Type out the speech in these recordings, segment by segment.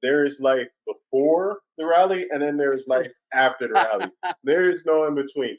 there's like before the rally, and then there's like after the rally. There is no in between.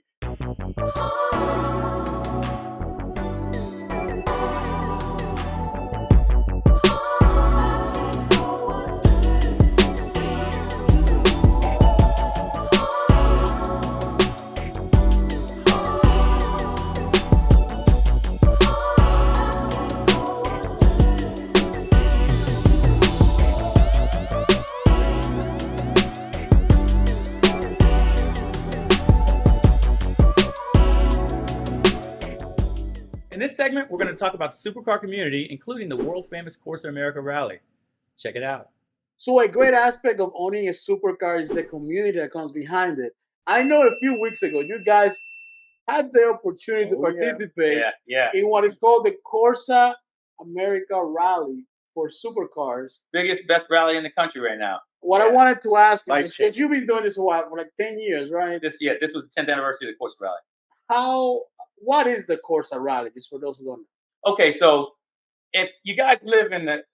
In this segment, we're going to talk about the supercar community, including the world-famous Corsa America Rally. Check it out. So a great aspect of owning a supercar is the community that comes behind it. I know a few weeks ago you guys had the opportunity to participate in what is called the Corsa America Rally for supercars. Biggest, best rally in the country right now. What I wanted to ask you is, because you've been doing this for like 10 years, right? This was the 10th anniversary of the Corsa Rally. What is the Corsa Rally, just for those who don't know? Okay, so if you guys live in the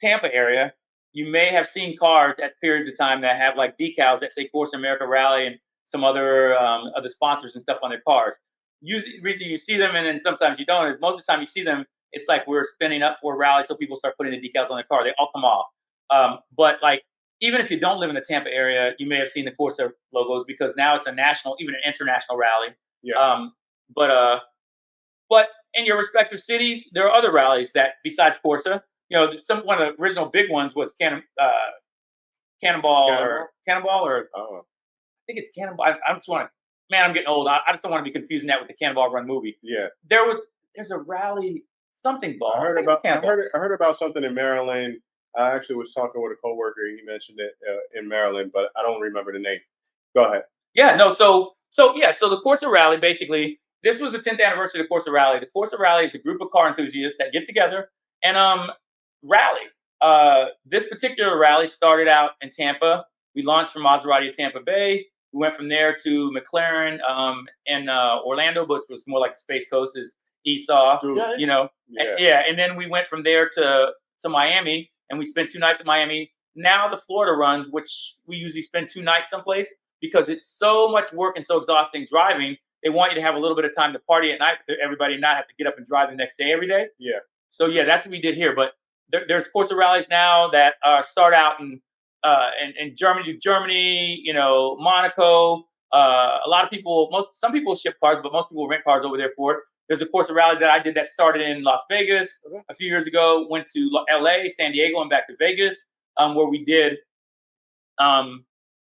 Tampa area, you may have seen cars at periods of time that have like decals that say Corsa America Rally and some other sponsors and stuff on their cars. Usually, the reason you see them and then sometimes you don't is most of the time you see them, it's like we're spinning up for a rally, so people start putting the decals on their car. They all come off. But like, even if you don't live in the Tampa area, you may have seen the Corsa logos because now it's a national, even an international rally. Yeah. But in your respective cities, there are other rallies that, besides Corsa, one of the original big ones was Cannonball, or I think it's Cannonball. I just want to, man, I'm getting old. I just don't want to be confusing that with the Cannonball Run movie. Yeah. There's a rally, something ball. I heard about something in Maryland. I actually was talking with a coworker. He mentioned it in Maryland, but I don't remember the name. Go ahead. Yeah, no. So the Corsa Rally, basically, this was the 10th anniversary of the Corsa Rally. The Corsa Rally is a group of car enthusiasts that get together and rally. This particular rally started out in Tampa. We launched from Maserati at Tampa Bay. We went from there to McLaren in Orlando, which was more like the Space Coast, is Esau. And then we went from there to Miami, and we spent 2 nights in Miami. Now the Florida runs, which we usually spend 2 nights someplace, because it's so much work and so exhausting driving. They want you to have a little bit of time to party at night, but everybody not have to get up and drive the next day every day. Yeah. So that's what we did here. But there's Corsa rallies now that start out in Germany, Monaco. A lot of people, some people ship cars, but most people rent cars over there for it. There's a Corsa rally that I did that started in Las Vegas a few years ago. Went to LA, San Diego, and back to Vegas, where we did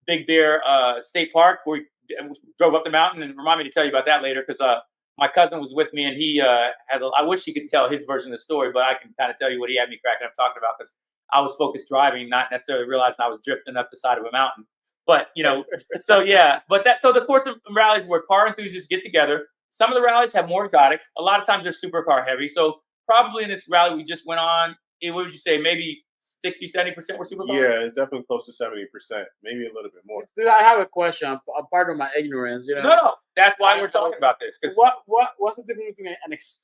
Big Bear State Park, where we drove up the mountain. And remind me to tell you about that later, because my cousin was with me, and he I wish he could tell his version of the story, but I can kind of tell you what he had me cracking up talking about, because I was focused driving, not necessarily realizing I was drifting up the side of a mountain. But so the Corsa rallies where car enthusiasts get together. Some of the rallies have more exotics. A lot of times they're supercar heavy. So probably in this rally we just went on, what would you say, maybe 60-70% were supercars? Yeah, it's definitely close to 70%, maybe a little bit more. I have a question. I'm part of my ignorance. No, that's why we're talking about this. What's the difference between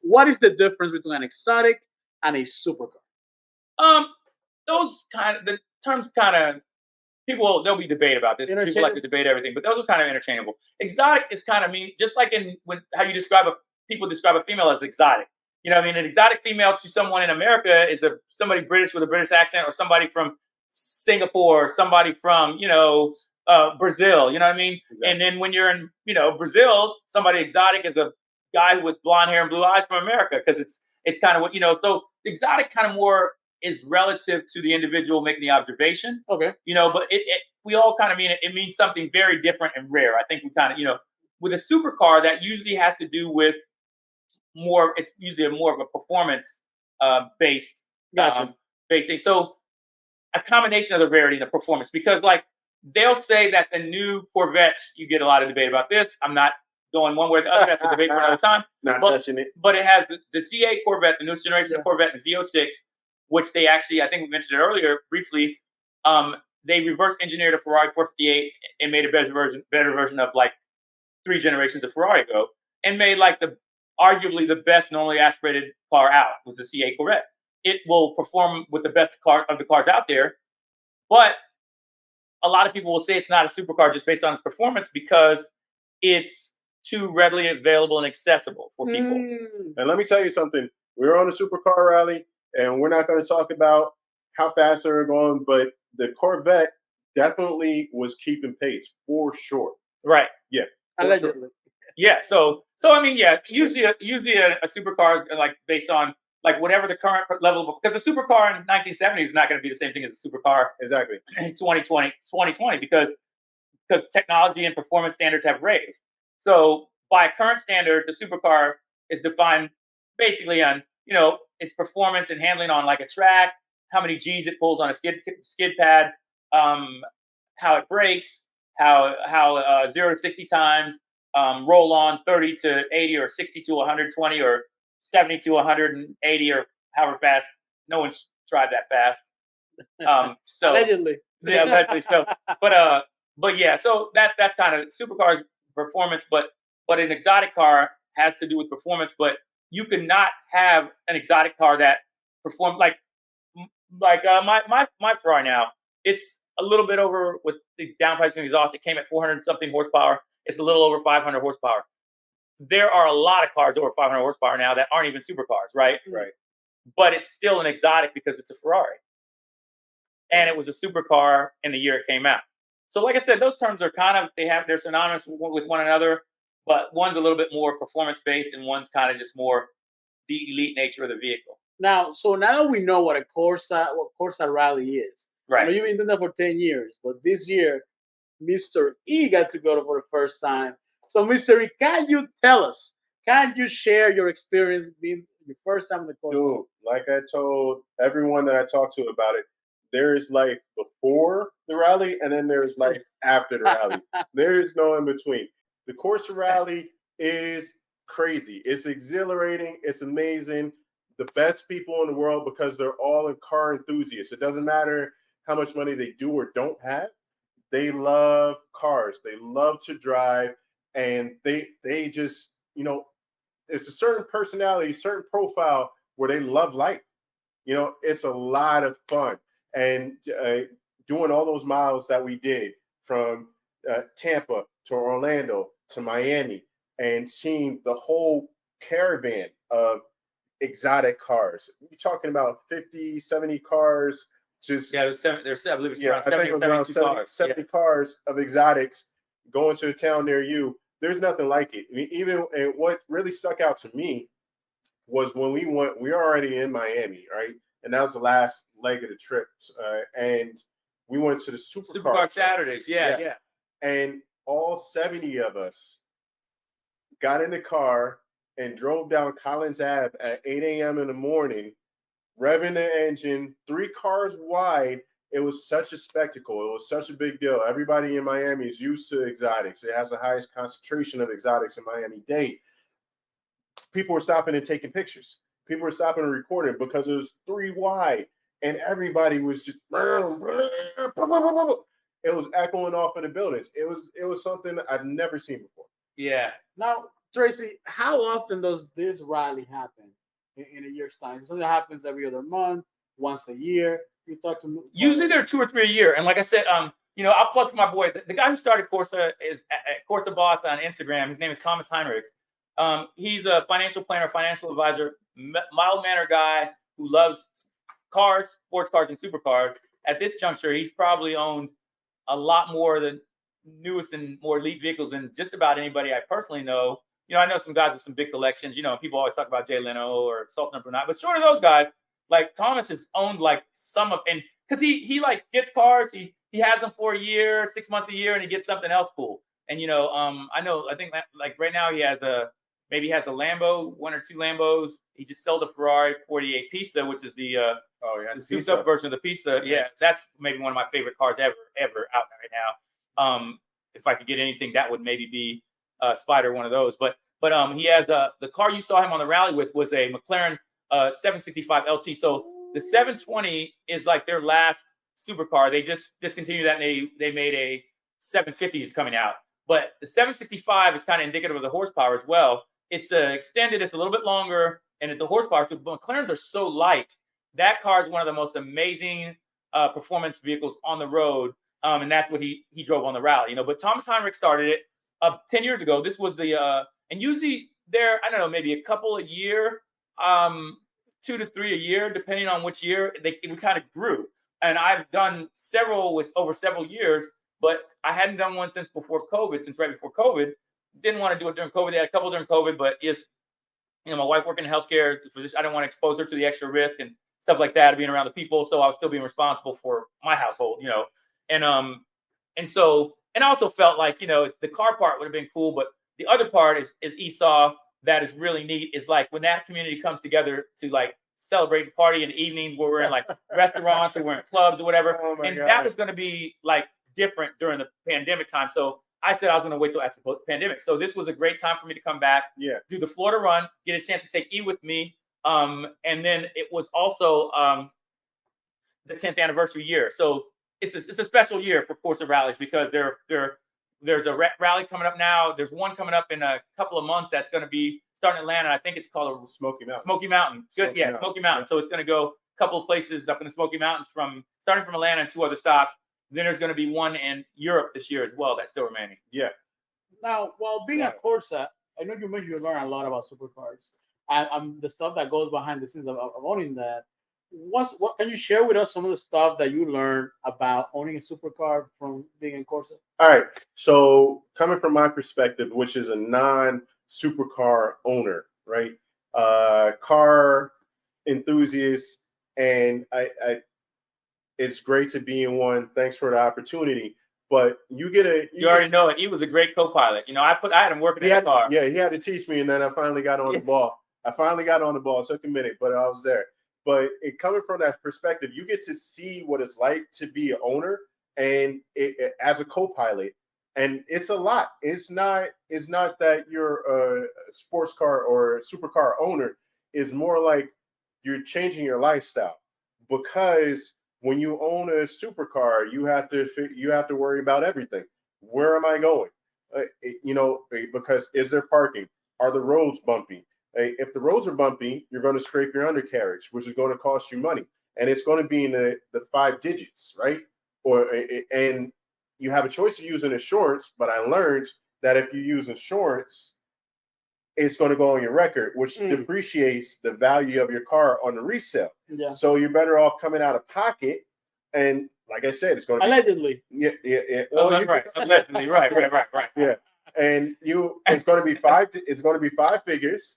what is the difference between an exotic and a supercar? The terms there'll be debate about this. People like to debate everything, but those are kind of interchangeable. Exotic is kind of mean, just like how you people describe a female as exotic. An exotic female to someone in America is somebody British with a British accent, or somebody from Singapore, or somebody from, Brazil, you know what I mean? Exactly. And then when you're in, Brazil, somebody exotic is a guy with blonde hair and blue eyes from America, because it's kind of what, so exotic kind of more is relative to the individual making the observation. Okay. But we all kind of mean it means something very different and rare. I think we kind of, with a supercar, that usually has to do with it's usually more of a performance based thing. So a combination of the rarity and the performance, because like they'll say that the new Corvettes, you get a lot of debate about this. I'm not going one way or the other. That's a debate for another time. But it has the CA Corvette, the newest generation of Corvette, and the Z06, which they actually, I think we mentioned it earlier briefly, they reverse engineered a Ferrari 458 and made a better version of like 3 generations of Ferrari ago, and made like arguably the best normally aspirated car out was the CA Corvette. It will perform with the best of the cars out there, But a lot of people will say it's not a supercar just based on its performance because it's too readily available and accessible for people. And let me tell you something. We were on a supercar rally, and we're not going to talk about how fast they were going, but the Corvette definitely was keeping pace for sure. Right. Yeah. Allegedly. Sure. Yeah. So I mean, yeah. Usually a supercar is like based on like whatever the current level, because a supercar in 1970 is not going to be the same thing as a supercar Exactly. in 2020 because technology and performance standards have raised. So by current standards, the supercar is defined basically on its performance and handling on like a track, how many G's it pulls on a skid pad, how it brakes, how 0 to 60 times, roll on 30 to 80 or 60 to 120 or 70 to 180 or however fast. No one's tried that fast. So allegedly. Yeah, allegedly. So, but yeah, so that's kind of supercars performance, but an exotic car has to do with performance, but you cannot have an exotic car that performs like my Ferrari now. It's a little bit over with the downpipes and exhaust. It came at 400 something horsepower. It's a little over 500 horsepower. There are a lot of cars over 500 horsepower now that aren't even supercars, right? Right. But it's still an exotic because it's a Ferrari. And it was a supercar in the year it came out. So like I said, those terms are they're synonymous with one another, but one's a little bit more performance based and one's kind of just more the elite nature of the vehicle. Now that we know what Corsa rally is, right? You've been doing that for 10 years, but this year, Mr. E got to go for the first time. So, Mr. E, can you tell us? Can you share your experience being your first time in the Corsa? Dude, like I told everyone that I talked to about it, there is life before the rally, and then there's life after the rally. There is no in between. The Corsa rally is crazy. It's exhilarating. It's amazing. The best people in the world because they're all car enthusiasts. It doesn't matter how much money they do or don't have. They love cars. They love to drive, and they just it's a certain personality, certain profile where they love life. It's a lot of fun. And doing all those miles that we did from Tampa to Orlando to Miami and seeing the whole caravan of exotic cars. You're talking about 50, 70 cars. Just I believe it's around 70 or 72 cars. 70 cars of exotics going to a town near you. There's nothing like it. I mean, and what really stuck out to me was when we were already in Miami, right? And that was the last leg of the trip. And we went to the Supercar Saturdays. Yeah. And all 70 of us got in the car and drove down Collins Ave at 8 a.m. in the morning, revving the engine, 3 cars wide. It was such a spectacle. It was such a big deal. Everybody in Miami is used to exotics. It has the highest concentration of exotics in Miami-Dade. People were stopping and taking pictures. People were stopping and recording because it was 3 wide, and everybody was just it was echoing off of the buildings. It was something I've never seen before. Yeah. Now, Tracy, how often does this rally happen in a year's time? Something that happens every other month, once a year. You talk to me. Usually there are 2 or 3 a year, and like I said, I'll plug for my boy. The guy who started Corsa is at Corsa Boss on Instagram. His name is Thomas Heinrichs. He's a financial planner, financial advisor, mild-mannered guy who loves cars, sports cars, and supercars. At this juncture, he's probably owned a lot more than newest and more elite vehicles than just about anybody I personally know. I know some guys with some big collections. People always talk about Jay Leno or Sultan Brunei, but short of those guys, like Thomas has owned like some of, and because he like gets cars, he has them for a year, 6 months a year, and he gets something else cool. And I think that, like right now he has a Lambo, 1 or 2 Lambos. He just sold a Ferrari 48 Pista, which is the souped up version of the Pista. Yeah, that's maybe one of my favorite cars ever out right now. If I could get anything, that would maybe be Spider, one of those. But he has the car you saw him on the rally with was a McLaren 765 LT. So the 720 is like their last supercar. They just discontinued that, and they made a 750 is coming out. But the 765 is kind of indicative of the horsepower as well. It's extended. It's a little bit longer, and the horsepower. So McLarens are so light. That car is one of the most amazing performance vehicles on the road, and that's what he drove on the rally. But Thomas Heinrich started it 10 years ago. This was the and usually there, I don't know, maybe a couple a year, 2 to 3 a year, depending on which year. We kind of grew, and I've done several over several years, but I hadn't done one since right before COVID. Didn't want to do it during COVID. They had a couple during COVID, but my wife working in healthcare, I didn't want to expose her to the extra risk and stuff like that, being around the people. So I was still being responsible for my household, and I also felt like, the car part would have been cool, but the other part is Esau that is really neat is like when that community comes together to like celebrate and party in the evenings where we're in like restaurants or we're in clubs or whatever. And God. That was going to be like different during the pandemic time. So I said I was going to wait till after the pandemic. So this was a great time for me to come back, do the Florida run, get a chance to take E with me. And then it was also the 10th anniversary year. So it's a special year for Corsa rallies because there's a rally coming up now. There's one coming up in a couple of months that's going to be starting in Atlanta. I think it's called a Smoky Mountain. Smoky Mountain. Good, Smoky Mountain. Yeah. So it's going to go a couple of places up in the Smoky Mountains starting from Atlanta and 2 other stops. Then there's going to be one in Europe this year as well that's still remaining. Yeah. Now, while being a Corsa, I know you mentioned you learn a lot about supercars. The stuff that goes behind the scenes of owning that. What can you share with us some of the stuff that you learned about owning a supercar from being in Corsa? All right. So coming from my perspective, which is a non-supercar owner, right? Car enthusiast, and I it's great to be in one. Thanks for the opportunity. But you already know it. He was a great co-pilot. I had him working in the car. Yeah, he had to teach me, and then I finally got on the ball. It took a minute, but I was there. But coming from that perspective, you get to see what it's like to be an owner and as a co-pilot, and it's a lot. It's not that you're a sports car or a supercar owner. It's more like you're changing your lifestyle, because when you own a supercar, you have to worry about everything. Where am I going? Because is there parking? Are the roads bumpy? If the roads are bumpy, you're going to scrape your undercarriage, which is going to cost you money, and it's going to be in the 5 digits, right? And you have a choice of using insurance, but I learned that if you use insurance, it's going to go on your record, which depreciates the value of your car on the resale. Yeah. So you're better off coming out of pocket, and like I said, it's going to be allegedly. Yeah. Well, that's right. Allegedly, right. Yeah, and it's going to be 5. It's going to be 5 figures.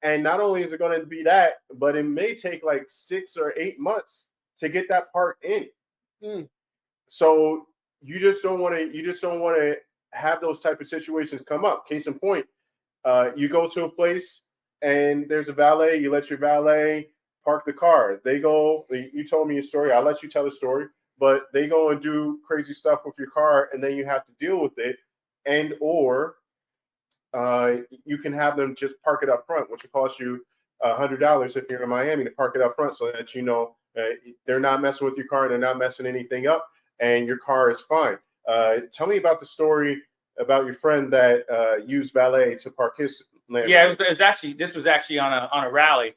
And not only is it going to be that, but it may take like 6 or 8 months to get that part in. So you just don't want to have those type of situations come up. Case in point, you go to a place and there's a valet. You let your valet park the car. They go. You told me a story. I'll let you tell the story. But they go and do crazy stuff with your car, and then you have to deal with it, or you can have them just park it up front, which will cost you $100 if you're in Miami to park it up front, so that they're not messing with your car, they're not messing anything up, and your car is fine. Tell me about the story about your friend that used valet to park his Land Rover. Yeah, this was actually on a rally,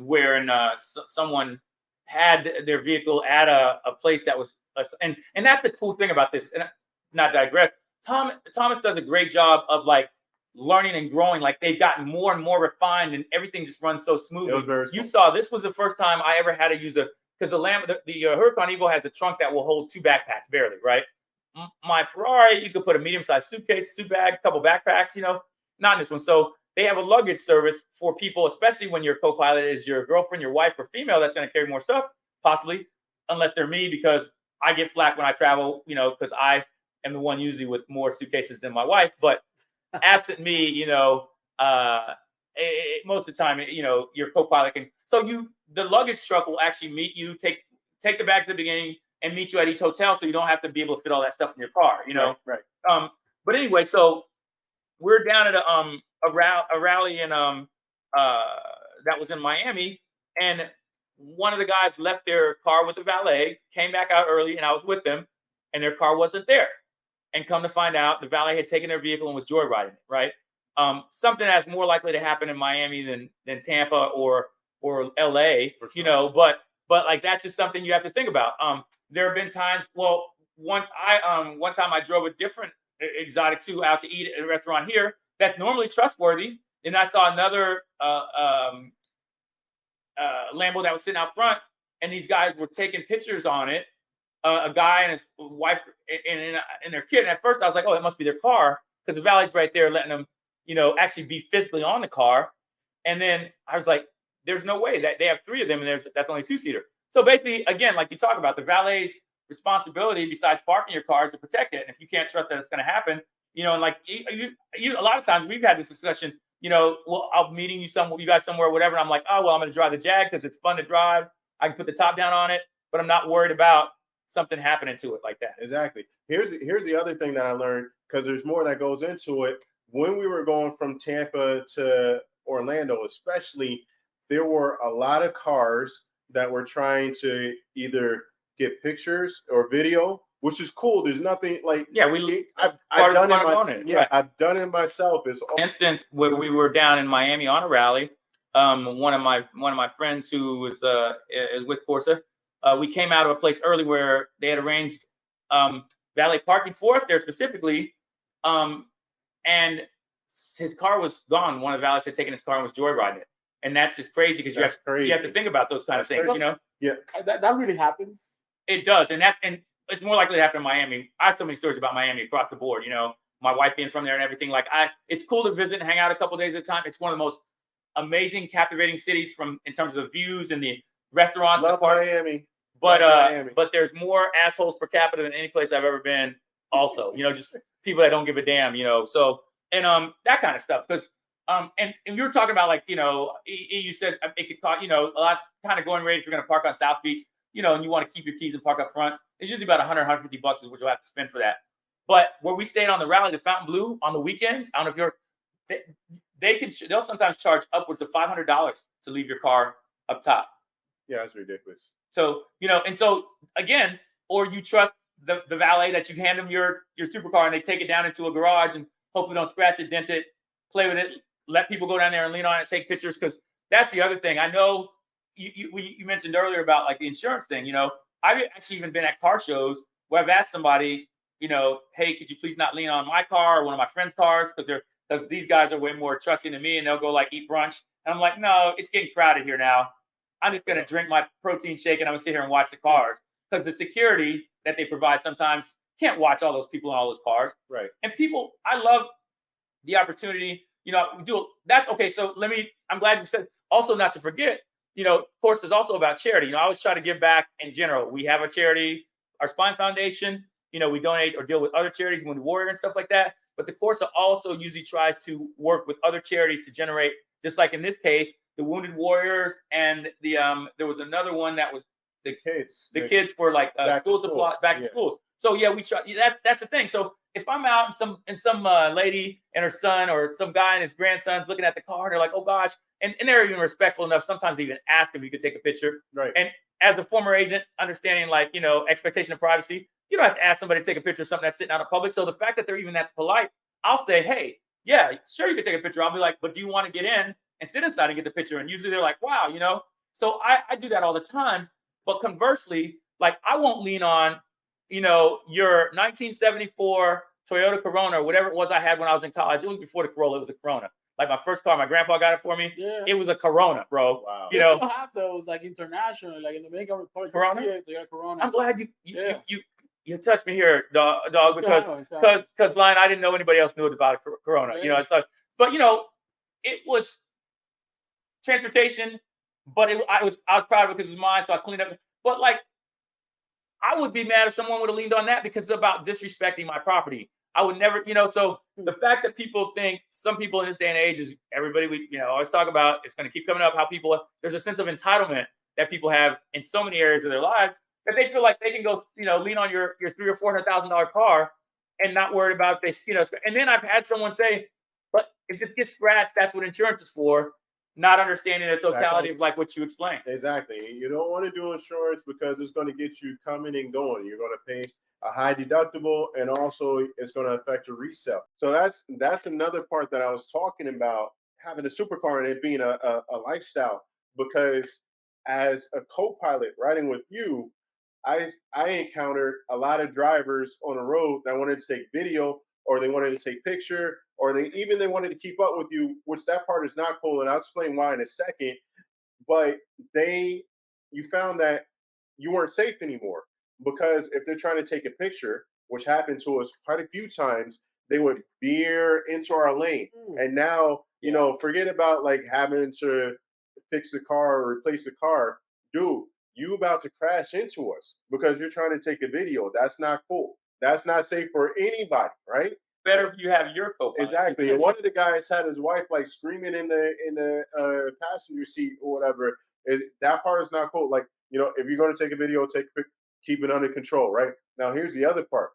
where someone had their vehicle at a place that was and that's the cool thing about this. And not digress. Thomas does a great job of like learning and growing. Like they've gotten more and more refined, and everything just runs so smoothly. It was very smooth. You saw this was the first time I ever had to use because the Huracan Evo has a trunk that will hold 2 backpacks barely, right? My Ferrari, you could put a medium-sized suitcase, suit bag, a couple backpacks, not in this one. So they have a luggage service for people, especially when your co-pilot is your girlfriend, your wife, or female that's going to carry more stuff, possibly, unless they're me, because I get flack when I travel, because I am the one usually with more suitcases than my wife. But absent me, most of the time, your co-pilot can. So the luggage truck will actually meet you, take the bags at the beginning, and meet you at each hotel, so you don't have to be able to fit all that stuff in your car. Right. But anyway, so we're down at a rally in that was in Miami, and one of the guys left their car with the valet, came back out early, and I was with them, and their car wasn't there. And come to find out, the valet had taken their vehicle and was joyriding it, right? Something that's more likely to happen in Miami than Tampa or LA, for sure. But But like that's just something you have to think about. There have been times. Well, one time I drove a different exotic 2 out to eat at a restaurant here that's normally trustworthy, and I saw another Lambo that was sitting out front, and these guys were taking pictures on it. A guy and his wife and their kid. And at first, I was like, "Oh, it must be their car," because the valet's right there, letting them, actually be physically on the car. And then I was like, "There's no way that they have 3 of them, and that's only 2-seater." So basically, again, like you talk about, the valet's responsibility besides parking your car is to protect it. And if you can't trust that it's going to happen, and like a lot of times we've had this discussion. Well, I'm meeting you guys somewhere, or whatever. And I'm like, "Oh, well, I'm going to drive the Jag because it's fun to drive. I can put the top down on it, but I'm not worried about something happening to it like that." Exactly. Here's the other thing that I learned, because there's more that goes into it. When we were going from Tampa to Orlando, especially, there were a lot of cars that were trying to either get pictures or video, which is cool. There's nothing like, I've done it myself. It's instance where we were down in Miami on a rally. One of my friends who was is with Corsa. We came out of a place early where they had arranged valet parking for us there specifically, and his car was gone. One of the valets had taken his car and was joyriding it, and that's just crazy because you have to think about those kind of things, Yeah, that really happens. It does, and it's more likely to happen in Miami. I have so many stories about Miami across the board. My wife being from there and everything. Like it's cool to visit and hang out a couple days at a time. It's one of the most amazing, captivating cities in terms of the views and the restaurants. Love Miami. But there's more assholes per capita than any place I've ever been. Also, just people that don't give a damn. So and that kind of stuff. Because and you were talking about, like, you said it could cost a lot, kind of going rate if you're going to park on South Beach, and you want to keep your keys and park up front. It's usually about $100-$150 is what you'll have to spend for that. But where we stayed on the rally, the Fountain Blue, on the weekends, I don't know if they'll sometimes charge upwards of $500 to leave your car up top. Yeah, that's ridiculous. So, and so again, or you trust the valet that you hand them your supercar and they take it down into a garage and hopefully don't scratch it, dent it, play with it, let people go down there and lean on it, take pictures. Because that's the other thing. I know you mentioned earlier about like the insurance thing. I've actually even been at car shows where I've asked somebody, "Hey, could you please not lean on my car or one of my friends' cars?" Because these guys are way more trusting than me, and they'll go like eat brunch. And I'm like, "No, it's getting crowded here now. I'm just going to drink my protein shake and I'm going to sit here and watch the cars." Because the security that they provide sometimes can't watch all those people in all those cars. Right. And I love the opportunity. That's okay. So I'm glad you said also not to forget, of course, it's also about charity. I always try to give back in general. We have a charity, our Spine Foundation, we donate or deal with other charities, Wounded Warrior and stuff like that. But the Corsa also usually tries to work with other charities to generate, just like in this case, the Wounded Warriors, and there was another one that was the kids for like school supply, back to schools. So yeah, we try. That's the thing. So if I'm out and some lady and her son or some guy and his grandson's looking at the car, and they're like, "Oh gosh," and they're even respectful enough sometimes to even ask if you could take a picture. Right. And as a former agent, understanding like expectation of privacy, you don't have to ask somebody to take a picture of something that's sitting out in public. So the fact that they're even that polite, I'll say, "Hey, yeah, sure, you can take a picture." I'll be like, "But do you want to get in and sit inside and get the picture?" And usually they're like, "Wow," So I do that all the time. But conversely, like I won't lean on, your 1974 Toyota Corona or whatever it was I had when I was in college. It was before the Corolla. It was a Corona. Like my first car, my grandpa got it for me. Yeah. It was a Corona, bro. Wow. You still have those like internationally, like in the Dominican Republic. Corona? Yeah, Corona. I'm glad you touched me here, dog, because Lion, I didn't know anybody else knew about a Corona. Yeah. It's like, but it was transportation. But I was proud of it because it was mine, so I cleaned up. But like, I would be mad if someone would have leaned on that because it's about disrespecting my property. I would never, So the fact that people think, some people in this day and age, is everybody we always talk about, it's going to keep coming up, how there's a sense of entitlement that people have in so many areas of their lives that they feel like they can go lean on your $300,000 or $400,000 car and not worried about if they And then I've had someone say, "But if it gets scratched, that's what insurance is for." Not understanding the totality of like what you explained. Exactly. You don't want to do insurance because it's going to get you coming and going. You're going to pay a high deductible, and also it's going to affect your resale. So that's another part that I was talking about, having a supercar and it being a lifestyle, because as a co-pilot riding with you, I encountered a lot of drivers on the road that wanted to take video, or they wanted to take picture, or they wanted to keep up with you, which that part is not cool, and I'll explain why in a second. But you found that you weren't safe anymore, because if they're trying to take a picture, which happened to us quite a few times, they would veer into our lane. And now, forget about like having to fix the car or replace the car. Dude, you about to crash into us because you're trying to take a video. That's not cool. That's not safe for anybody, right? Better if you have your co-pilot. Exactly. And one of the guys had his wife like screaming in the passenger seat or whatever. That part is not cool. Like, if you're going to take a video, keep it under control, right? Now, here's the other part.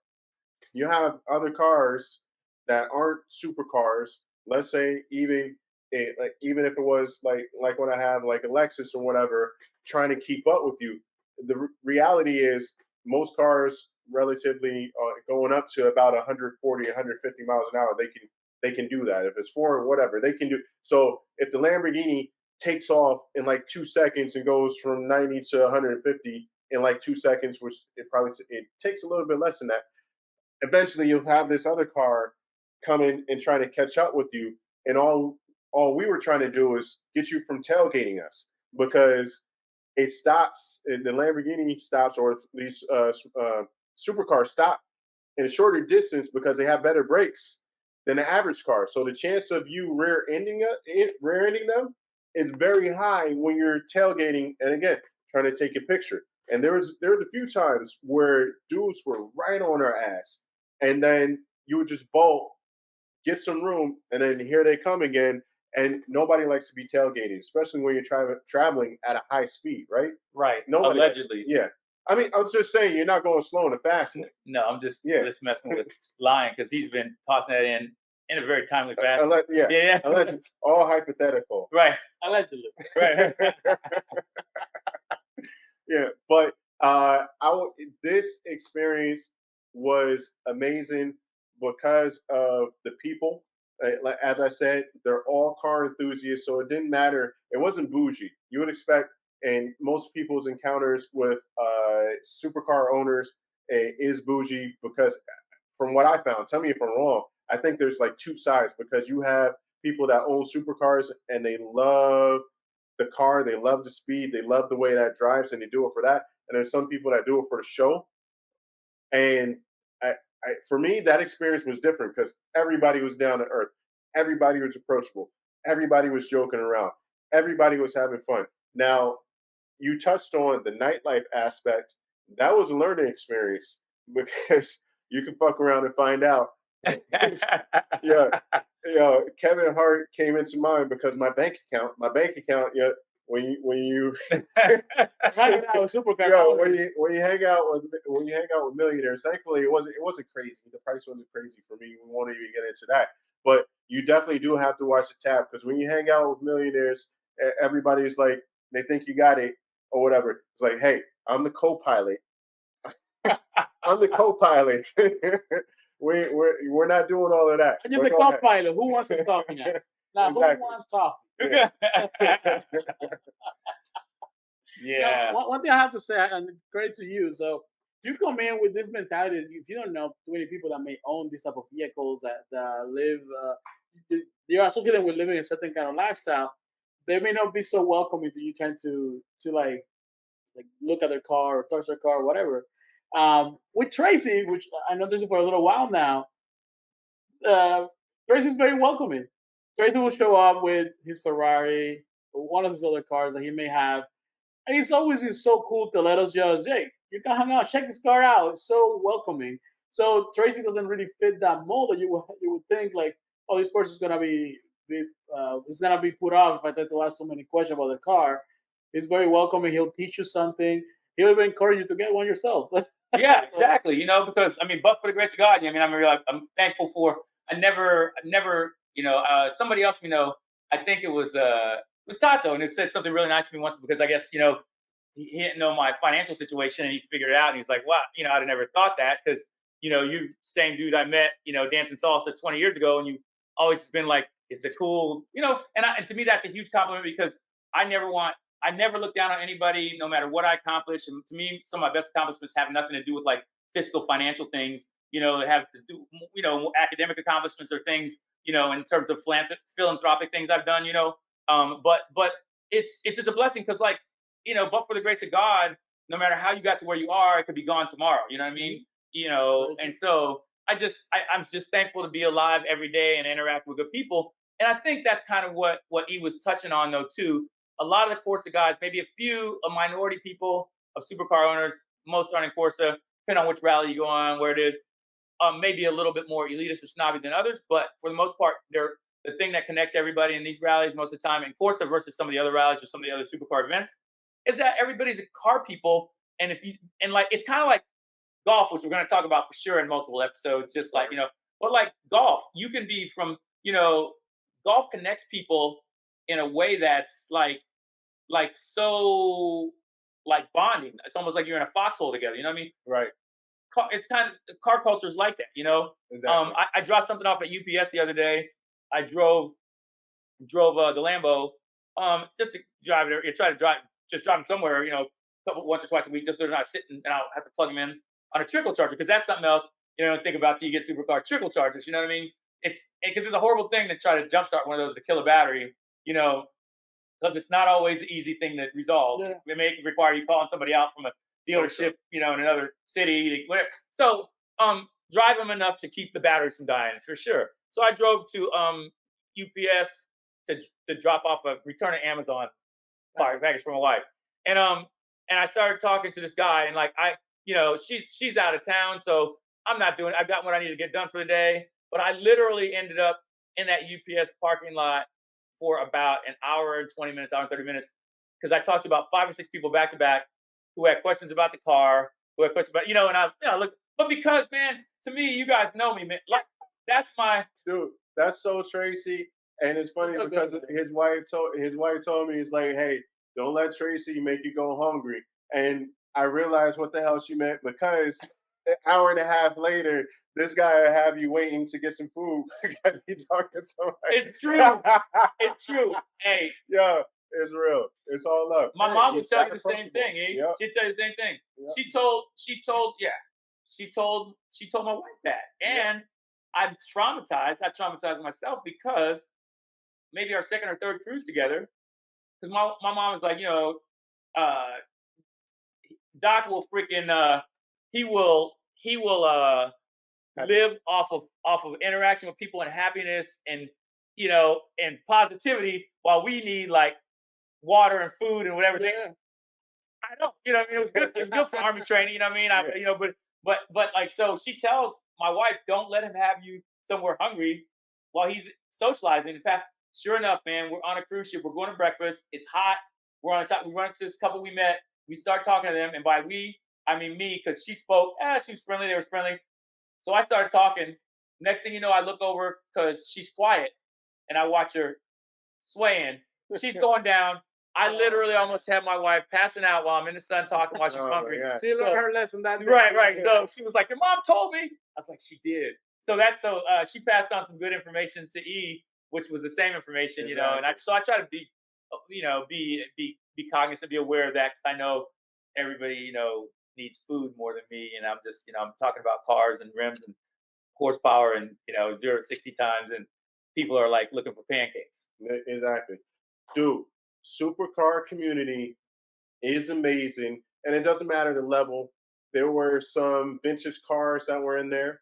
You have other cars that aren't supercars. Let's say even if it was like when I have like a Lexus or whatever, trying to keep up with you. The reality is most cars relatively going up to about 140, 150 miles an hour, they can do that. If it's foreign, whatever, they can do. So if the Lamborghini takes off in like 2 seconds and goes from 90 to 150 in like 2 seconds, which it takes a little bit less than that. Eventually, you'll have this other car coming and trying to catch up with you, and all we were trying to do is get you from tailgating us, because it stops. The Lamborghini stops, or these supercars stop in a shorter distance because they have better brakes than the average car. So the chance of you rear-ending them is very high when you're tailgating, and again, trying to take a picture. And there were a few times where dudes were right on our ass, and then you would just bolt, get some room, and then here they come again. And nobody likes to be tailgated, especially when you're traveling at a high speed, right? Right. Nobody Allegedly. Yeah. I mean, I'm just saying you're not going slow in a fast lane. No, I'm just messing with Lion, because he's been tossing that in a very timely fashion. Yeah. Allegedly. All hypothetical. Right. Allegedly. Right. Yeah. But this experience was amazing because of the people. As I said, they're all car enthusiasts, so it didn't matter. It wasn't bougie. You would expect, and most people's encounters with supercar owners is bougie, because from what I found, tell me if I'm wrong, I think there's like two sides, because you have people that own supercars and they love the car, they love the speed, they love the way that drives, and they do it for that. And there's some people that do it for the show. And for me, that experience was different because everybody was down to earth. Everybody was approachable. Everybody was joking around. Everybody was having fun. Now, you touched on the nightlife aspect. That was a learning experience, because you can fuck around and find out. Kevin Hart came into mind because my bank account, when you hanging out with supercar, when you hang out with millionaires, thankfully it wasn't crazy. The price wasn't crazy for me. We won't even get into that. But you definitely do have to watch the tab, because when you hang out with millionaires, everybody's like, they think you got it or whatever. It's like, hey, I'm the co-pilot. I'm the co-pilot. We're not doing all of that. You're the co-pilot. Who wants some coffee now? Now, exactly. Who wants coffee? Yeah. Yeah. Now, one thing I have to say, and credit to you. So you come in with this mentality. If you don't know too many people that may own this type of vehicles that live, they are associated with living a certain kind of lifestyle. They may not be so welcoming to you trying to like look at their car or touch their car or whatever. With Tracy, which I know this is for a little while now, Tracy's very welcoming. Tracy will show up with his Ferrari or one of his other cars that he may have. And he's always been so cool to let us just, hey, you can hang out, check this car out. It's so welcoming. So Tracy doesn't really fit that mold that you would think like, oh, this person's gonna be it's gonna be put off if I try to ask so many questions about the car. He's very welcoming. He'll teach you something. He'll even encourage you to get one yourself. Yeah, exactly. Because but for the grace of God, I'm thankful for. I never, somebody else I think it was Tato, and he said something really nice to me once, because I guess he didn't know my financial situation, and he figured it out, and he's like, wow, I'd have never thought that, because you same dude I met dancing salsa 20 years ago, and you always been like, it's a cool and to me that's a huge compliment, because I never want I never look down on anybody, no matter what I accomplish. And to me, some of my best accomplishments have nothing to do with like fiscal, financial things. They have to do, academic accomplishments or things, in terms of philanthropic things I've done. But it's just a blessing because, like, but for the grace of God, no matter how you got to where you are, it could be gone tomorrow. You know what I mean? And so I'm just thankful to be alive every day and interact with good people. And I think that's kind of what he was touching on, though, too. A lot of the Corsa guys, maybe a minority people of supercar owners, most aren't in Corsa, depending on which rally you go on, where it is, maybe a little bit more elitist or snobby than others. But for the most part, they're the thing that connects everybody in these rallies most of the time in Corsa versus some of the other rallies or some of the other supercar events is that everybody's a car people. And it's kind of like golf, which we're going to talk about for sure in multiple episodes, just like, but like golf, you can be from, golf connects people in a way that's like so like bonding. It's almost like you're in a foxhole together. You know what I mean? Right. It's kind of car culture is like that. Exactly. I dropped something off at UPS the other day. I drove the Lambo just to drive it. You try to drive somewhere. Once or twice a week, just so they're not sitting, and I'll have to plug them in on a trickle charger because that's something else don't think about till you get supercar trickle chargers. You know what I mean? Because it's a horrible thing to try to jumpstart one of those to kill a battery. Because it's not always an easy thing to resolve. Yeah. It may require you calling somebody out from a dealership, in another city, whatever. So, drive them enough to keep the batteries from dying, for sure. So I drove to UPS to drop off return an Amazon package for my wife, and I started talking to this guy, and like she's out of town, so I've got what I need to get done for the day, but I literally ended up in that UPS parking lot for about an hour and 20 minutes, hour and 30 minutes, because I talked to about 5 or 6 people back to back who had questions about the car, who had questions about, and I look, but because, man, to me, you guys know me, man, like that's my dude. That's so Tracy, and it's funny because his wife told me, it's like, hey, don't let Tracy make you go hungry, and I realized what the hell she meant because an hour and a half later, this guy will have you waiting to get some food because he's talking so much. It's true. It's true. Hey. Yeah, it's real. It's all up. My mom would tell you the same thing, eh? Yep. She'd tell you the same thing. Yep. She told my wife that. And I'm traumatized. I traumatized myself because maybe our second or third cruise together, because my mom was like, Doc will freaking he will live off of interaction with people and happiness and and positivity, while we need like water and food and whatever. Yeah. I don't, it was good. It was good for army training. You know what I mean? Yeah. But like, so she tells my wife, don't let him have you somewhere hungry while he's socializing. In fact, sure enough, man, we're on a cruise ship. We're going to breakfast. It's hot. We're on top. We run into this couple we met. We start talking to them, and by we, I mean me, because she spoke. She was friendly. They were friendly. So I started talking. Next thing you know, I look over because she's quiet, and I watch her swaying. She's going down. I literally almost had my wife passing out while I'm in the sun talking while she's hungry. She learned her lesson that day. Right. So she was like, "Your mom told me." I was like, "She did." So she passed on some good information to E, which was the same information, And I try to be, be cognizant, be aware of that, because I know everybody, needs food more than me, and I'm just, I'm talking about cars and rims and horsepower and 0 to 60 times, and people are like looking for pancakes. Exactly, dude. Supercar community is amazing, and it doesn't matter the level. There were some vintage cars that were in there.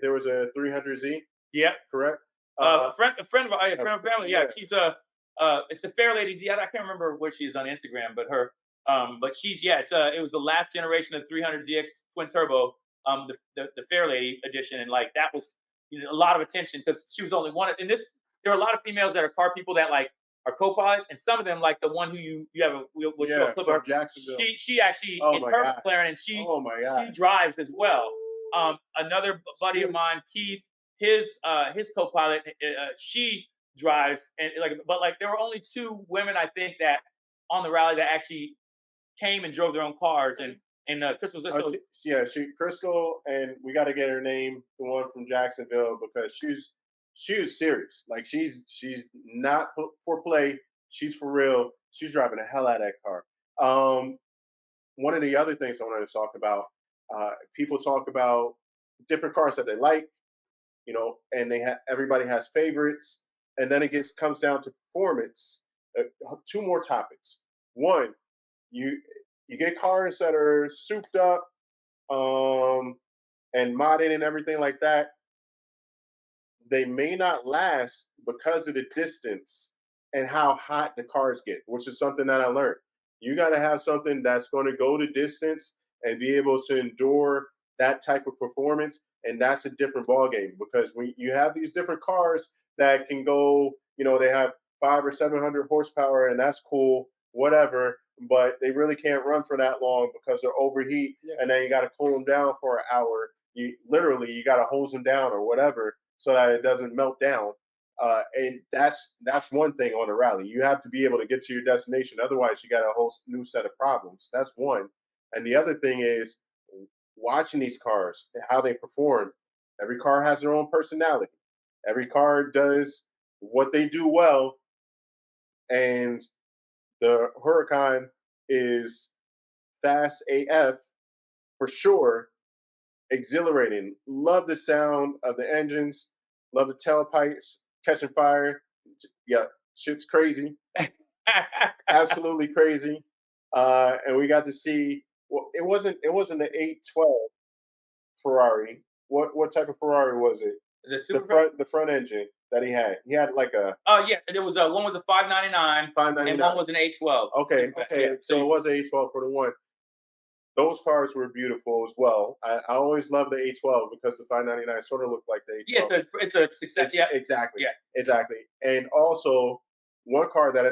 There was a 300Z. Yeah, correct. A friend of family. Yeah, she's it's a fair lady Z. I can't remember what she is on Instagram, but her. But she's it was the last generation of 300ZX twin turbo, the fair lady edition, and like that was a lot of attention because she was only one. And there are a lot of females that are car people that like are co-pilots, and some of them, like the one who you have we'll show a clip of her. Jacksonville. She actually is her McLaren, and she drives as well. Another buddy of mine, Keith, his co-pilot, she drives, and but there were only 2 women, I think, that on the rally that actually came and drove their own cars, and Crystal was Crystal, and we got to get her name, the one from Jacksonville, because she was serious. Like she's not for play. She's for real. she's driving the hell out of that car. One of the other things I wanted to talk about, people talk about different cars that they like, and everybody has favorites, and then comes down to performance. Two more topics. One, you get cars that are souped up, and modded and everything like that. They may not last because of the distance and how hot the cars get, which is something that I learned. You got to have something that's going to go the distance and be able to endure that type of performance, and that's a different ballgame because when you have these different cars that can go, they have 500 or 700 horsepower, and that's cool, whatever. But they really can't run for that long because they're overheat, and then you got to cool them down for an hour. You got to hose them down or whatever so that it doesn't melt down. And that's one thing on a rally. You have to be able to get to your destination. Otherwise, you got a whole new set of problems. That's one. And the other thing is watching these cars and how they perform. Every car has their own personality. Every car does what they do well. And the Huracan is fast AF for sure. Exhilarating. Love the sound of the engines. Love the tailpipes catching fire. Yeah, shit's crazy. Absolutely crazy. And we got to see. Well, it wasn't the 812 Ferrari. What type of Ferrari was it? The front engine that he had. He had like a. Oh yeah, there was one was a 599, and one was an 812. Okay. Yeah. So it was an 812 for the one. Those cars were beautiful as well. I always loved the 812 because the 599 sort of looked like the 812. Yeah, it's a success. Yeah, exactly. Yeah, exactly. And also, one car that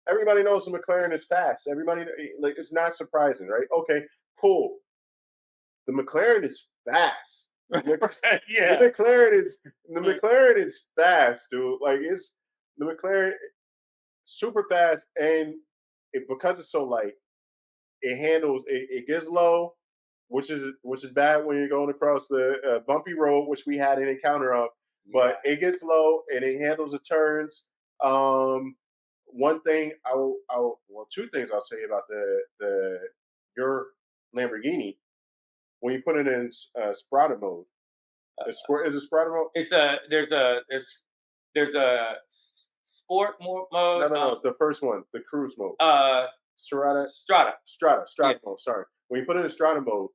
everybody knows the McLaren is fast. Everybody, like, it's not surprising, right? Okay, cool. The McLaren is fast. Yeah. The McLaren is fast, dude. Like, it's the McLaren super fast, and because it's so light, it handles it gets low, which is bad when you're going across the bumpy road, which we had an encounter of. But it gets low and it handles the turns. One thing two things I'll say about your Lamborghini when you put it in Sprata mode. Is it Sprata mode? There's a sport mode. No, the first one, the cruise mode. Strata mode. Sorry, when you put it in Strata mode,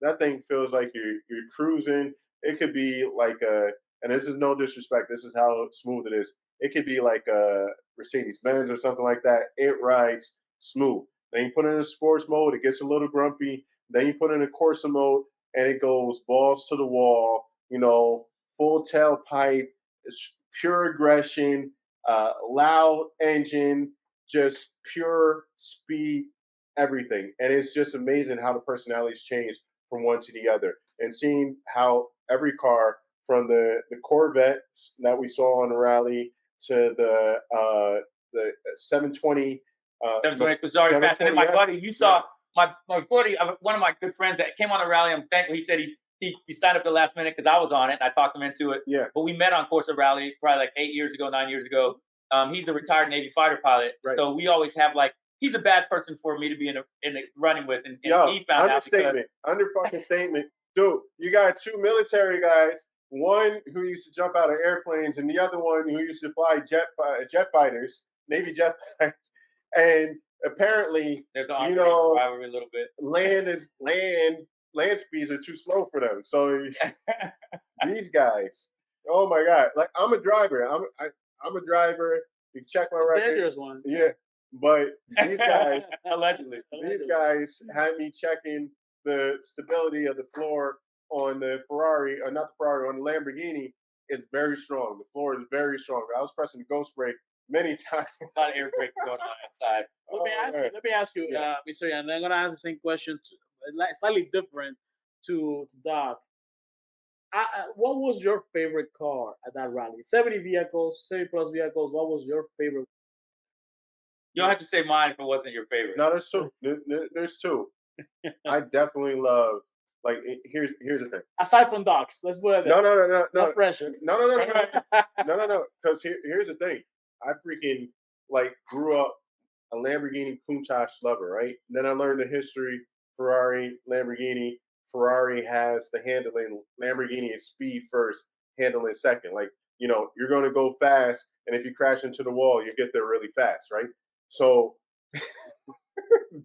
that thing feels like you're cruising. It could be like and this is no disrespect. This is how smooth it is. It could be like a Mercedes Benz or something like that. It rides smooth. Then you put it in sports mode, it gets a little grumpy. Then you put it in Corsa mode, and it goes balls to the wall. Full tailpipe, pure aggression, loud engine, just pure speed, everything. And it's just amazing how the personalities change from one to the other. And seeing how every car, from the Corvettes that we saw on the rally to the 720. 720 Sorry, passing in my buddy. You saw my buddy, one of my good friends that came on the rally. I'm thankful. He said he signed up the last minute because I was on it and I talked him into it. Yeah. But we met on Corsa Rally probably like 9 years ago. He's a retired Navy fighter pilot. Right. So we always have he's a bad person for me to be in the running with. And he found understatement. Under fucking statement. Dude, you got two military guys, one who used to jump out of airplanes and the other one who used to fly jet fighters, Navy jet fighters. And apparently, there's an rivalry a little bit. Land speeds are too slow for them. So these guys, oh my God! Like, I'm a driver. I'm a driver. You check my record. Dangerous one. Yeah, but these guys, allegedly, these guys had me checking the stability of the floor on the Ferrari, or not the Ferrari, on the Lamborghini. Is very strong. The floor is very strong. I was pressing the ghost brake many times. A lot of air brake going on inside. Let me ask you, Mr. And then I'm gonna ask the same question, slightly different to Doc. What was your favorite car at that rally? 70 vehicles, 70 plus vehicles. What was your favorite? You don't have to say mine if it wasn't your favorite. No, there's two. There's two. I definitely love. Like, here's the thing. Aside from Doc's, let's put it there. No. No pressure. No. Because here's the thing. I freaking like grew up a Lamborghini Countach lover, right? And then I learned the history: Ferrari, Lamborghini. Ferrari has the handling. Lamborghini is speed first, handling second. Like, you're going to go fast, and if you crash into the wall, you get there really fast, right? So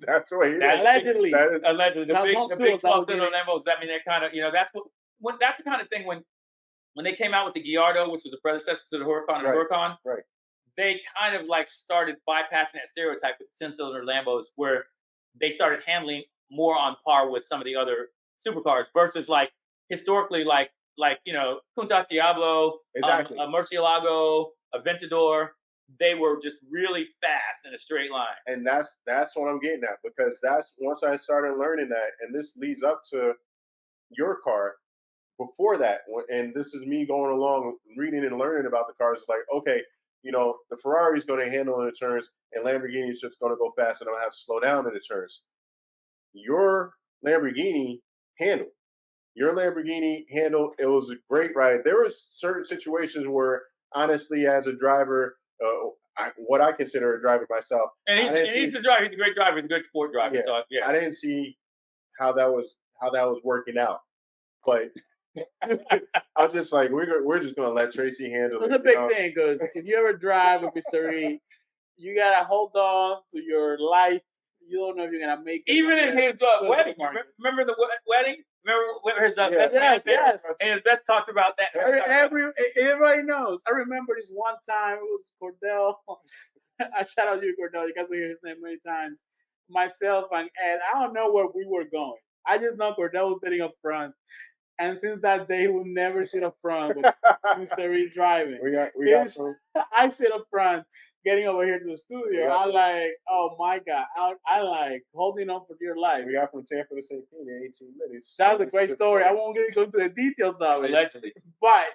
that's what he did. Allegedly. Allegedly. The big 12-cylinder Lambos. I mean, they're kind of, that's the kind of thing when they came out with the Gallardo, which was a predecessor to the Huracan and Huracan, right. They kind of like started bypassing that stereotype with 10-cylinder Lambos, where they started handling more on par with some of the other supercars versus like historically like Countach Diablo, exactly. A Murcielago, a Aventador. They were just really fast in a straight line. And that's what I'm getting at, because that's once I started learning that, and this leads up to your car. Before that, and this is me going along, reading and learning about the cars, like, okay, the Ferrari is going to handle in the turns, and Lamborghini is just going to go fast, and I'm going to have to slow down in the turns. Your Lamborghini handled. It was a great ride. There was certain situations where, honestly, as a driver, what I consider a driver myself, and he's a driver. He's a great driver. He's a good sport driver. Yeah, so, yeah. I didn't see how that was working out, but I'm just like, we're just gonna let Tracy handle it. It's a big thing, because if you ever drive with Mr. E, you gotta hold on to your life. You don't know if you're gonna make it. Even in his wedding, remember the wedding? Remember his yes. And his best talked about that. Everybody knows. I remember this one time. It was Cordell. I shout out you, Cordell. You guys will hear his name many times. Myself and Ed. I don't know where we were going. I just know Cordell was sitting up front. And since that day, he will never sit up front with Mr. E driving. We got some. I sit up front, getting over here to the studio. I like, oh my God. I like holding on for dear life. We got from Tampa to St. Pete in 18 minutes. That was a great story. I won't get into the details of it. Allegedly. But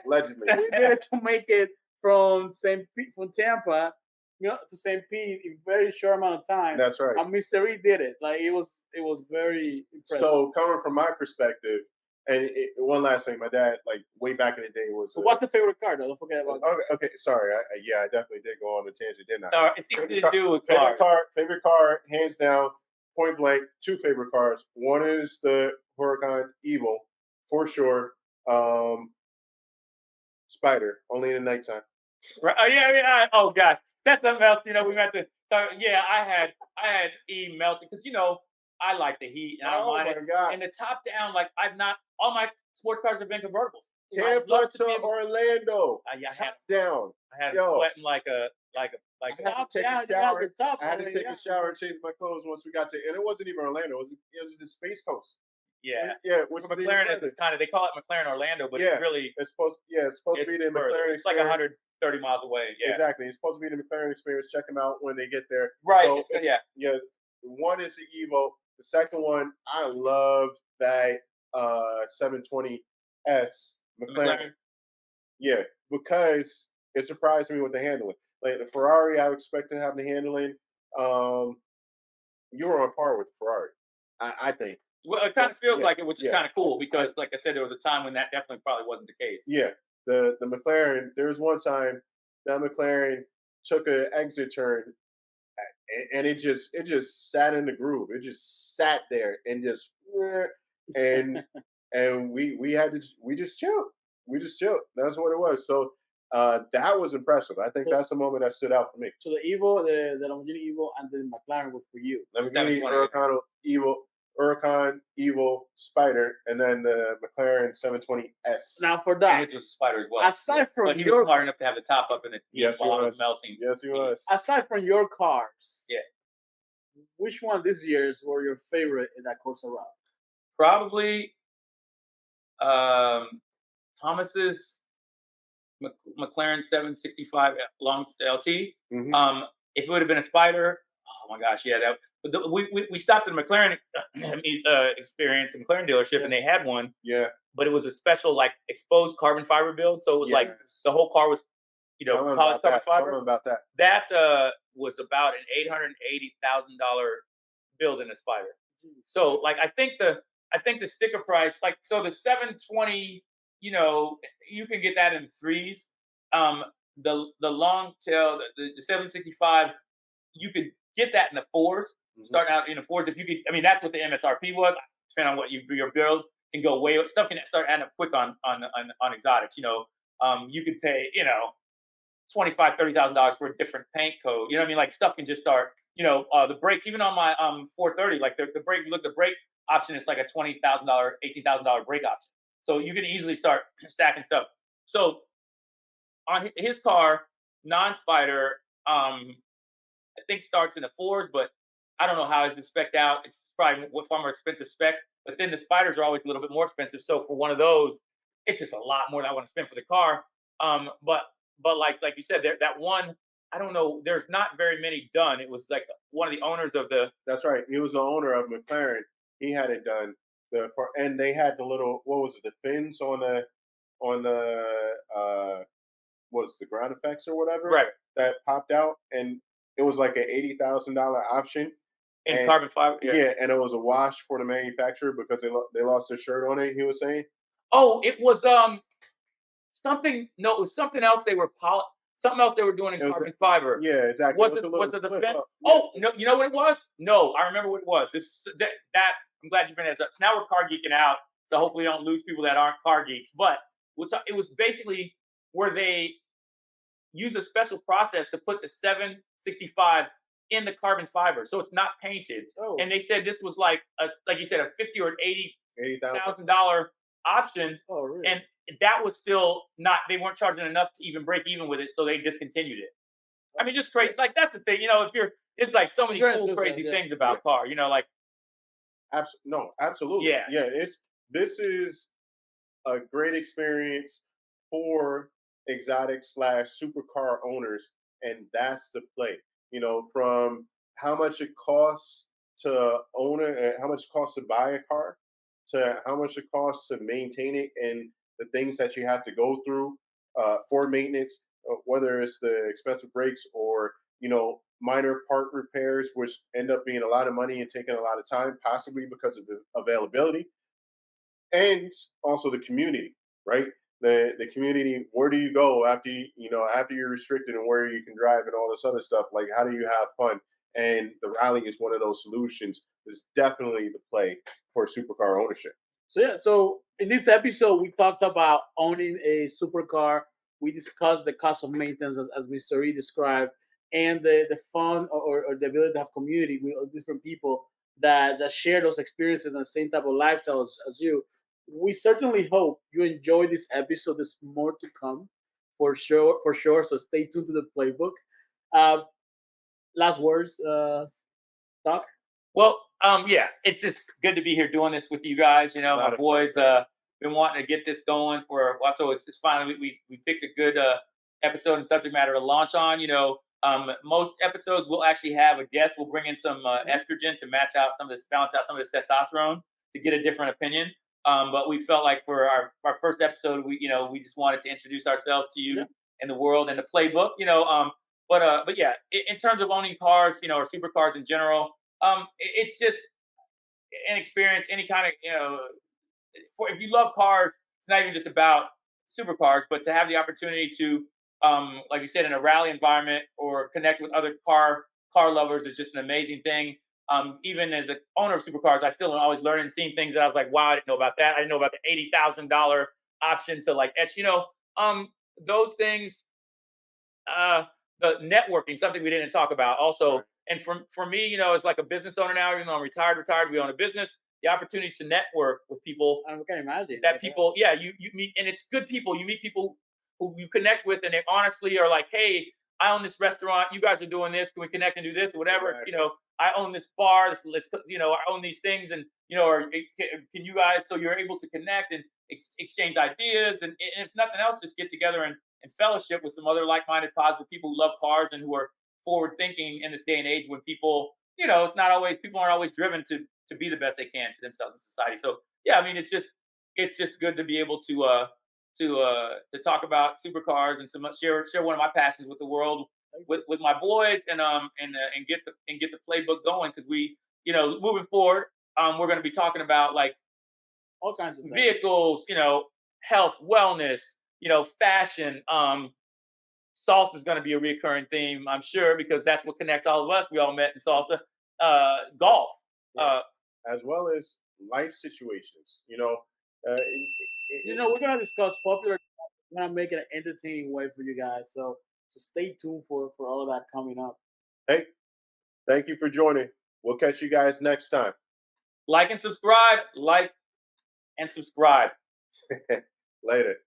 allegedly, we did it to make it from Tampa, to St. Pete in a very short amount of time. That's right. And Mr. E did it. Like, it was very impressive. So coming from my perspective, and one last thing, my dad, like way back in the day, was. So what's the favorite car, though? Don't forget about that. Okay, sorry. I definitely did go on the tangent, didn't I? No, it's easy to do with cars. Favorite car, hands down, point blank. Two favorite cars. One is the Huracan Evo, for sure. Spider, only in the nighttime. Right. Oh yeah. Oh gosh, that's something else. We got to. So yeah, I had E melted because I like the heat and I don't mind it. God. And the top down, like all my sports cars have been convertibles. Tampa to Orlando. Top down. I had it sweating like a. I had to take a shower. I had to take a shower and change my clothes once we got to, and it wasn't even Orlando. It was the Space Coast. Yeah, Which McLaren is kind of, they call it McLaren Orlando, but it's really it's supposed to be the McLaren. It's like 130 miles away. Yeah, exactly. It's supposed to be the McLaren experience. Check them out when they get there. Right. So one is the Evo. The second one, I loved that 720S McLaren. Yeah, because it surprised me with the handling. Like the Ferrari, I expect to have the handling. You were on par with the Ferrari, I think. Well, it kind of feels like it, which is kind of cool because, like I said, there was a time when that definitely probably wasn't the case. Yeah, the McLaren. There was one time that McLaren took an exit turn, and it just sat in the groove. It just sat there and just and we just chilled. We just chilled. That's what it was. So that was impressive. I think that's the moment that stood out for me. So the Evo, the Lamborghini Evo, and the McLaren was for you. Lamborghini Huracan Evo, Spider, and then the McLaren 720S. Now for that, it was a Spider as well. Aside from he was smart enough to have the top up in it. Yes, he was melting. Yes, he was. Aside from your cars, yeah, which one this year's were your favorite in that Corsa route? Probably Thomas's McLaren 765 long LT. Mm-hmm. If it would have been a Spider, oh my gosh, yeah. We stopped at a McLaren experience, a McLaren dealership, and they had one. Yeah. But it was a special like exposed carbon fiber build, so it was like the whole car was, polished carbon fiber. Tell me about that. That was about an $880,000 build in a Spider. So like I think the sticker price, so the 720, you can get that in threes. the long tail, the 765, you could get that in the fours, starting out in the fours. If you could, I mean, that's what the MSRP was. Depending on what your build can go way. Stuff can start adding up quick on exotics. You could pay $25,000-$30,000 for a different paint code. You know what I mean? Like stuff can just start. The brakes, even on my 430, like the brake. Look, the brake option is like a $20,000, $18,000 brake option. So you can easily start stacking stuff. So on his car, non-Spider, I think starts in the fours, but I don't know how it's spec'd out. It's probably far more expensive spec. But then the Spiders are always a little bit more expensive. So for one of those, it's just a lot more than I want to spend for the car. But like you said, that one, I don't know. There's not very many done. It was like one of the owners of the. That's right. He was the owner of McLaren. He had it done. And they had the little, what was it, the fins on the what was the ground effects or whatever, right, that popped out, and it was like an $80,000 option in carbon fiber. Yeah, and it was a wash for the manufacturer because they lost their shirt on it. He was saying. Oh, it was something. No, it was something else. Something else they were doing in carbon fiber. Yeah, exactly. Was it the vent? Oh, no, you know what it was? No, I remember what it was. That I'm glad you bring that up. So now we're car geeking out, so hopefully we don't lose people that aren't car geeks. But it was basically where they use a special process to put the 765 in the carbon fiber, so it's not painted. Oh. And they said this was like you said, a $50,000 or $80,000 option. Oh, really? And that was still not. They weren't charging enough to even break even with it, so they discontinued it. I mean, just crazy. Like that's the thing, it's like so many cool, crazy things about car. Like. No, absolutely. Yeah. This is a great experience for exotic / supercar owners, and that's the play. From how much it costs to own it, and how much it costs to buy a car, to how much it costs to maintain it, and the things that you have to go through for maintenance, whether it's the expensive brakes or minor part repairs, which end up being a lot of money and taking a lot of time, possibly because of the availability, and also the community, right? The community. Where do you go after after you're restricted, and where you can drive and all this other stuff? Like, how do you have fun? And the rally is one of those solutions. It's definitely the play for supercar ownership. So in this episode, we talked about owning a supercar. We discussed the cost of maintenance, as Mr. E described, and the fun or the ability to have community with different people that share those experiences and the same type of lifestyle as you. We certainly hope you enjoyed this episode. There's more to come, for sure. So stay tuned to the playbook. Last words, Doc? Well, yeah, it's just good to be here doing this with you guys. My boys been wanting to get this going for a while, so it's finally we picked a good episode and subject matter to launch on. Most episodes we'll actually have a guest. We'll bring in some estrogen to balance out some of this testosterone to get a different opinion. But we felt like for our first episode, we just wanted to introduce ourselves to you and the world and the playbook. But yeah, in terms of owning cars, or supercars in general, it's just an experience. Any kind of if you love cars, it's not even just about supercars, but to have the opportunity to, like you said, in a rally environment or connect with other car lovers is just an amazing thing. Even as an owner of supercars, I still am always learning and seeing things that I was like, wow, I didn't know about that. I didn't know about the $80,000 option to like etch. Those things. The networking, something we didn't talk about also. And for me, as like a business owner now, even though I'm retired, we own a business. The opportunities to network with people. I can imagine that people, you meet, and it's good people. You meet people who you connect with, and they honestly are like, hey, I own this restaurant. You guys are doing this. Can we connect and do this or whatever? Right. I own this bar. Let's I own these things, and or can you guys? So you're able to connect and exchange ideas, and if nothing else, just get together and fellowship with some other like-minded, positive people who love cars and who are forward-thinking in this day and age when people, it's not always, people aren't always driven to be the best they can to themselves in society. So yeah, I mean, it's just good to be able to talk about supercars and share one of my passions with the world, with my boys, and get the playbook going, because we, moving forward, we're going to be talking about like all kinds of vehicles, health, wellness, fashion, salsa is going to be a recurring theme, I'm sure, because that's what connects all of us. We all met in salsa. Golf. Yeah. As well as life situations. We're gonna discuss popular. We're gonna make it an entertaining way for you guys. So stay tuned for all of that coming up. Hey, thank you for joining. We'll catch you guys next time. Like and subscribe. Like and subscribe. Later.